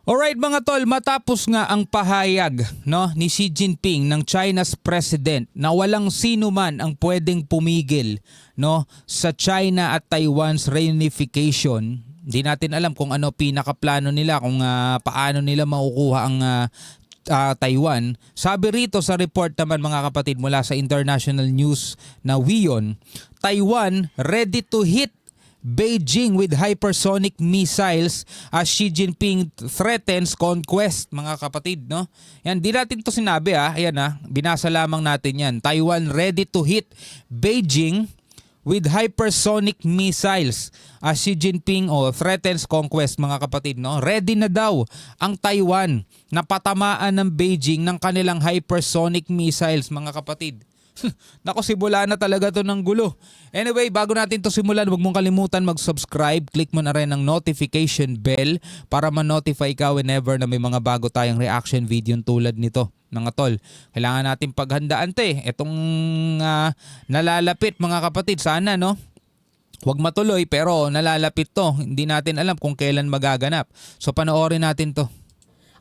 Alright mga tol, matapos nga ang pahayag ni Xi Jinping ng China's president na walang sino man ang pwedeng pumigil sa China at Taiwan's reunification, hindi natin alam kung ano pinakaplano nila, kung paano nila makukuha ang Taiwan. Sabi rito sa report naman mga kapatid mula sa international news na WION, Taiwan ready to hit Beijing with hypersonic missiles as Xi Jinping threatens conquest, mga kapatid, no? Yan, di natin to sinabi Ayan binasa lamang natin yan. Taiwan ready to hit Beijing with hypersonic missiles as Xi Jinping threatens conquest, mga kapatid, no? Ready na daw ang Taiwan na patamaan ng Beijing ng kanilang hypersonic missiles, mga kapatid. Nako, simula na talaga to ng gulo. Anyway, bago natin to simulan, huwag mong kalimutan mag-subscribe. Click mo na rin ang notification bell para ma-notify ka whenever na may mga bago tayong reaction video tulad nito. Mga tol, kailangan natin paghandaan itong nalalapit, mga kapatid. Sana huwag matuloy, pero nalalapit to. Hindi natin alam kung kailan magaganap. So panoorin natin to.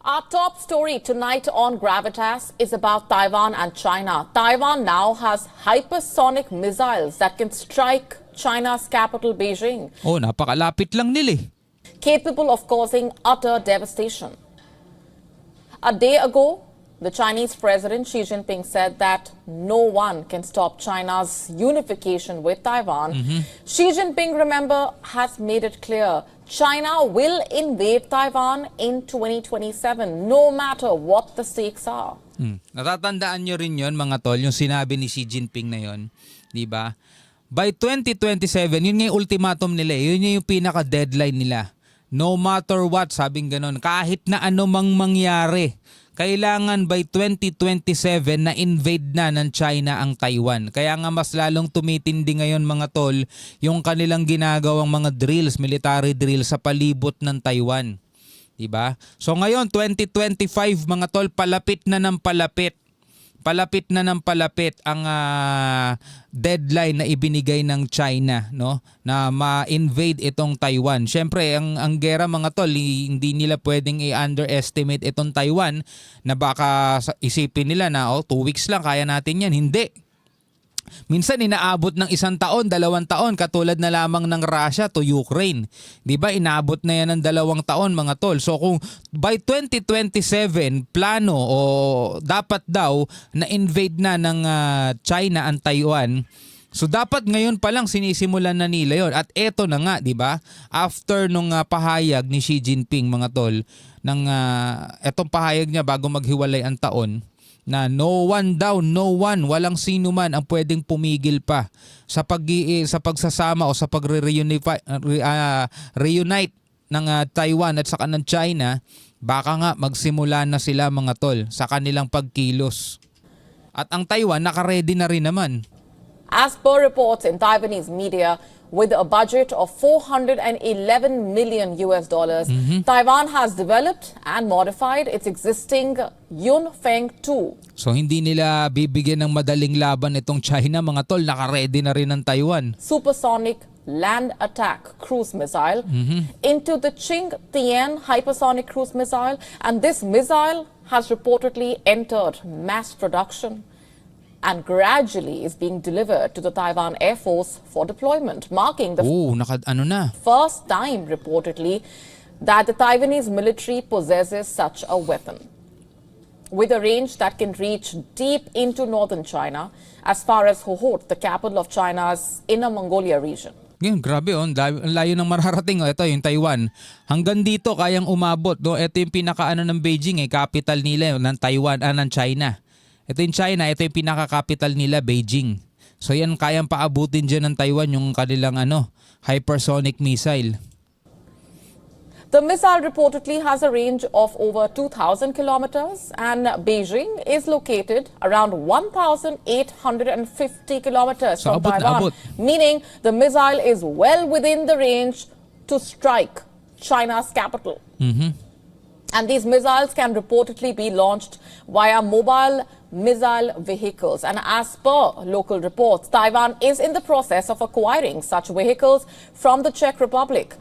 Our top story tonight on Gravitas is about Taiwan and China. Taiwan now has hypersonic missiles that can strike China's capital, Beijing. Napakalapit lang nila Capable of causing utter devastation. A day ago, the Chinese President Xi Jinping said that no one can stop China's unification with Taiwan. Xi Jinping, remember, has made it clear China will invade Taiwan in 2027, no matter what the stakes are. Natatandaan nyo rin yon, mga tol, yung sinabi ni Xi Jinping na yon, di ba? By 2027, yun nga yung ultimatum nila, yun yung pinaka-deadline nila. No matter what, sabing ganon, kahit na ano mang mangyari, kailangan by 2027 na invade na ng China ang Taiwan. Kaya nga mas lalong tumitindi ngayon, mga tol, yung kanilang ginagawang mga drills, military drills sa palibot ng Taiwan. Diba? So ngayon 2025, mga tol, palapit na ng palapit. Palapit na ng palapit ang deadline na ibinigay ng China na ma-invade itong Taiwan. Siyempre, ang gera, mga tol, hindi nila pwedeng i-underestimate itong Taiwan na baka isipin nila na 2 weeks lang kaya natin yan. Hindi. Minsan inaabot ng 1 taon, 2 taon, katulad na lamang ng Russia to Ukraine. 'Di ba? Inaabot na yan ng 2 taon, mga tol. So kung by 2027 plano o dapat daw na invade na ng China ang Taiwan, so dapat ngayon pa lang sinisimulan na nila 'yon. At eto na nga, 'di ba? After nung pahayag ni Xi Jinping, mga tol, ng etong pahayag niya bago maghiwalay ang taon, na no one, walang sino man ang pwedeng pumigil pa sa pagsasama o sa reunite ng Taiwan at saka ng China. Baka nga magsimula na sila, mga tol, sa kanilang pagkilos. At ang Taiwan nakaredy na rin naman. As per reports in Taiwanese media, with a budget of $411 million, Taiwan has developed and modified its existing Yunfeng 2. So hindi nila bibigyan ng madaling laban itong China, mga tol. Nakaredy na rin ng Taiwan. Supersonic land attack cruise missile into the Qingtian hypersonic cruise missile, and this missile has reportedly entered mass production and gradually is being delivered to the Taiwan Air Force for deployment, marking the first time, reportedly, that the Taiwanese military possesses such a weapon. With a range that can reach deep into northern China, as far as Hohhot, the capital of China's Inner Mongolia region. Yan, grabe ang layo ng mararating. Ito yung Taiwan. Hanggang dito kayang umabot. Ito yung pinakaano ng Beijing, capital nila ng Taiwan, ng China. Ito yung China, ito yung pinaka-capital nila, Beijing. So yan, kayang paabutin dyan ng Taiwan yung kanilang hypersonic missile. The missile reportedly has a range of over 2,000 kilometers, and Beijing is located around 1,850 kilometers from Taiwan, meaning the missile is well within the range to strike China's capital. And these missiles can reportedly be launched via mobile missile vehicles. And as per local reports, Taiwan is in the process of acquiring such vehicles from the Czech Republic.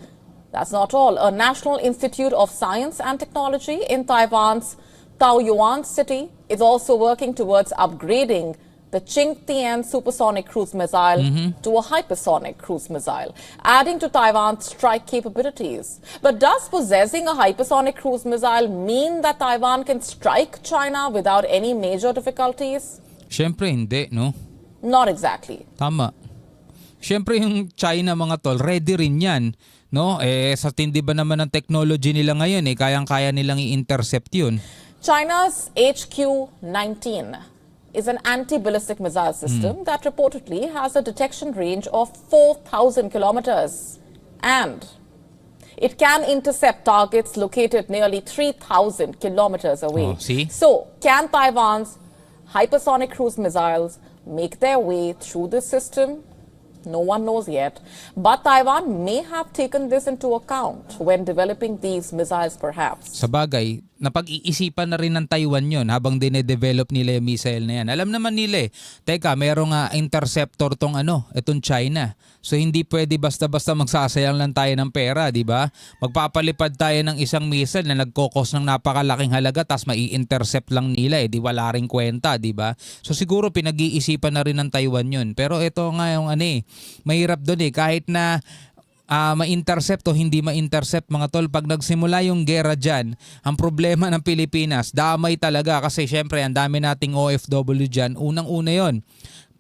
That's not all. A National Institute of Science and Technology in Taiwan's Taoyuan city is also working towards upgrading the Qingtian supersonic cruise missile to a hypersonic cruise missile, adding to Taiwan's strike capabilities. But does possessing a hypersonic cruise missile mean that Taiwan can strike China without any major difficulties? Siyempre hindi, no? Not exactly. Tama. Siyempre yung China mga tol, ready rin yan. No? Sa tindi ba naman ng technology nila ngayon, kayang-kaya nilang i-intercept yun. China's HQ-19 is an anti-ballistic missile system that reportedly has a detection range of 4,000 kilometers. And it can intercept targets located nearly 3,000 kilometers away. Oh, see? So, can Taiwan's hypersonic cruise missiles make their way through this system? No one knows yet. But Taiwan may have taken this into account when developing these missiles perhaps. Sa bagay, napag-iisipan na rin ng Taiwan yun habang dine-develop nila yung missile na yan. Alam naman nila teka, merong interceptor itong China. So hindi pwede basta-basta magsasayang lang tayo ng pera, di ba? Magpapalipad tayo ng isang missile na nagkokos ng napakalaking halaga tapos mai-intercept lang nila, di wala ring kwenta, di ba? So siguro pinag-iisipan na rin ng Taiwan yun. Pero ito nga yung mahirap doon kahit na ma-intercept o hindi ma-intercept mga tol, pag nagsimula yung gera dyan, ang problema ng Pilipinas, damay talaga kasi syempre ang dami nating OFW dyan. Unang-una yon,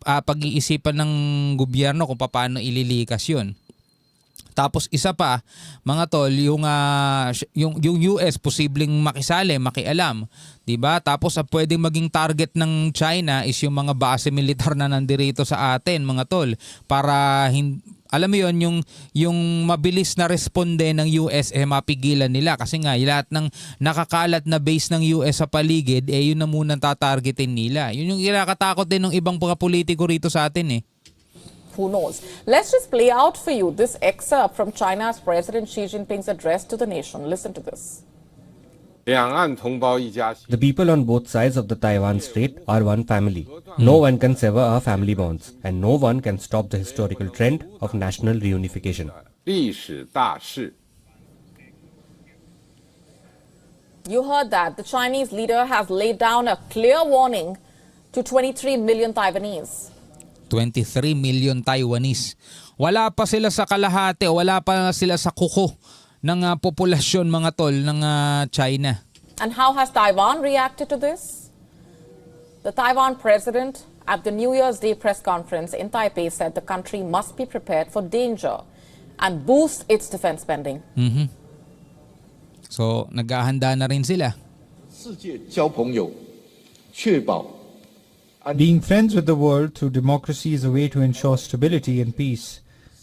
pag-iisipan ng gobyerno kung paano ililikas yun. Tapos isa pa, mga tol, yung US posibleng makisali, makialam, 'di ba? Tapos pwedeng maging target ng China is yung mga base militar na nandirito sa atin, mga tol, para alam mo yon, yung mabilis na responde ng US mapigilan nila kasi nga lahat ng nakakalat na base ng US sa paligid yun na muna tatargetin nila. Yun yung kinakatakot din ng ibang mga politiko rito sa atin Who knows? Let's just play out for you this excerpt from China's President Xi Jinping's address to the nation. Listen to this. The people on both sides of the Taiwan Strait are one family. No one can sever our family bonds, and no one can stop the historical trend of national reunification. You heard that. The Chinese leader has laid down a clear warning to 23 million Taiwanese. 23 million Taiwanese. Wala pa sila sa kalahati, wala pa sila sa kuko ng populasyon mga tol ng China. And how has Taiwan reacted to this? The Taiwan president at the New Year's Day press conference in Taipei said the country must be prepared for danger and boost its defense spending. So, naghahanda na rin sila. Being friends with the world through democracy is a way to ensure stability and peace.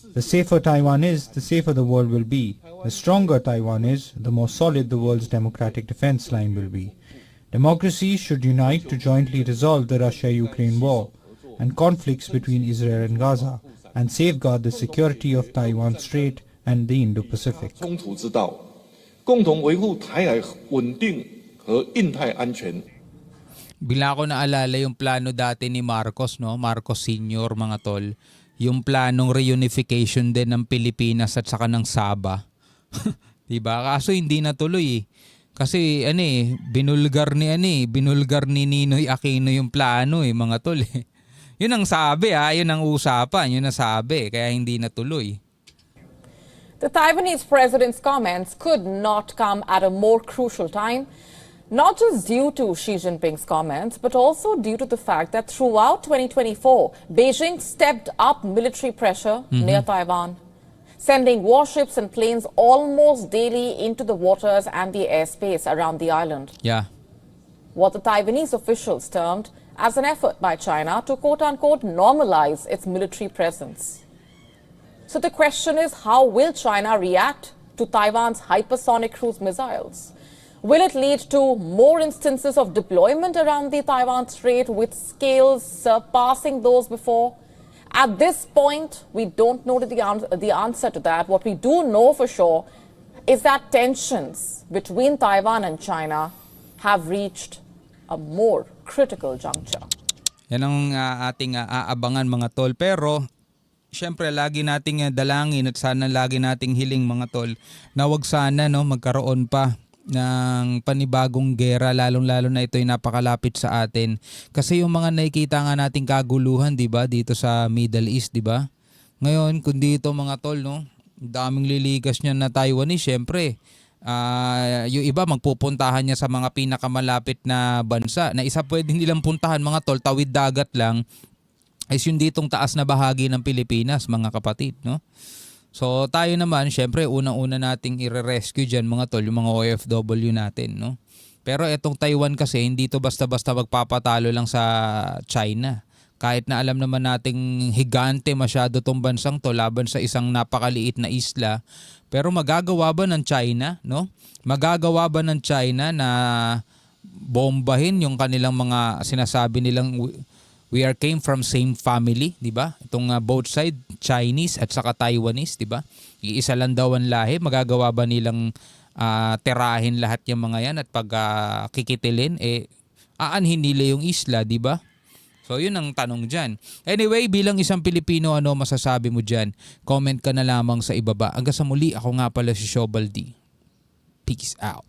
The safer Taiwan is, the safer the world will be. The stronger Taiwan is, the more solid the world's democratic defense line will be. Democracies should unite to jointly resolve the Russia-Ukraine war and conflicts between Israel and Gaza and safeguard the security of Taiwan Strait and the Indo-Pacific. 共同维护台海稳定和印太安全。 Bila ko naalala yung plano dati ni Marcos, no? Marcos Sr., mga tol. Yung planong reunification din ng Pilipinas at saka ng Sabah. Diba? Kaso hindi natuloy Kasi binulgar ni Ninoy Aquino yung plano mga tol Yun ang sabi yun ang usapan, yun ang sabi, kaya hindi natuloy. The Taiwanese president's comments could not come at a more crucial time, not just due to Xi Jinping's comments, but also due to the fact that throughout 2024, Beijing stepped up military pressure near Taiwan, sending warships and planes almost daily into the waters and the airspace around the island. Yeah. What the Taiwanese officials termed as an effort by China to quote-unquote normalize its military presence. So the question is, how will China react to Taiwan's hypersonic cruise missiles? Will it lead to more instances of deployment around the Taiwan Strait with scales surpassing those before? At this point, we don't know the answer to that. What we do know for sure is that tensions between Taiwan and China have reached a more critical juncture. Yan ang ating aabangan mga tol. Pero syempre lagi nating dalangin at sana lagi nating hiling mga tol na wag sana no magkaroon pa ng panibagong gera, lalong-lalo na ito'y napakalapit sa atin. Kasi yung mga nakikita nga nating kaguluhan, 'di ba, dito sa Middle East, 'di ba? Ngayon, kung dito mga tol, no, daming liligas niyan na Taiwanese, syempre. Yung iba magpupuntahan niya sa mga pinakamalapit na bansa na isa pwedeng nilang puntahan mga tol, tawid dagat lang, is yung ditong taas na bahagi ng Pilipinas, mga kapatid, no? So tayo naman, syempre unang-una nating i-rescue dyan mga tol, yung mga OFW natin, no? Pero etong Taiwan kasi hindi to basta-basta magpapatalo lang sa China. Kahit na alam naman nating higante masyado tong bansang to laban sa isang napakaliit na isla, pero magagawa ba ng China, no? Magagawa ba ng China na bombahin yung kanilang mga sinasabi nilang we are came from same family, 'di ba? Itong both side, Chinese at saka Taiwanese, 'di ba? Iisa lang daw ang lahi, magagawa ba nilang tirahin lahat yung mga yan at pag kikitilin aanhin nila yung isla, 'di ba? So yun ang tanong dyan. Anyway, bilang isang Pilipino, ano masasabi mo dyan? Comment ka na lamang sa ibaba. Hanggang sa muli, ako nga pala si Shobaldi. Peace out.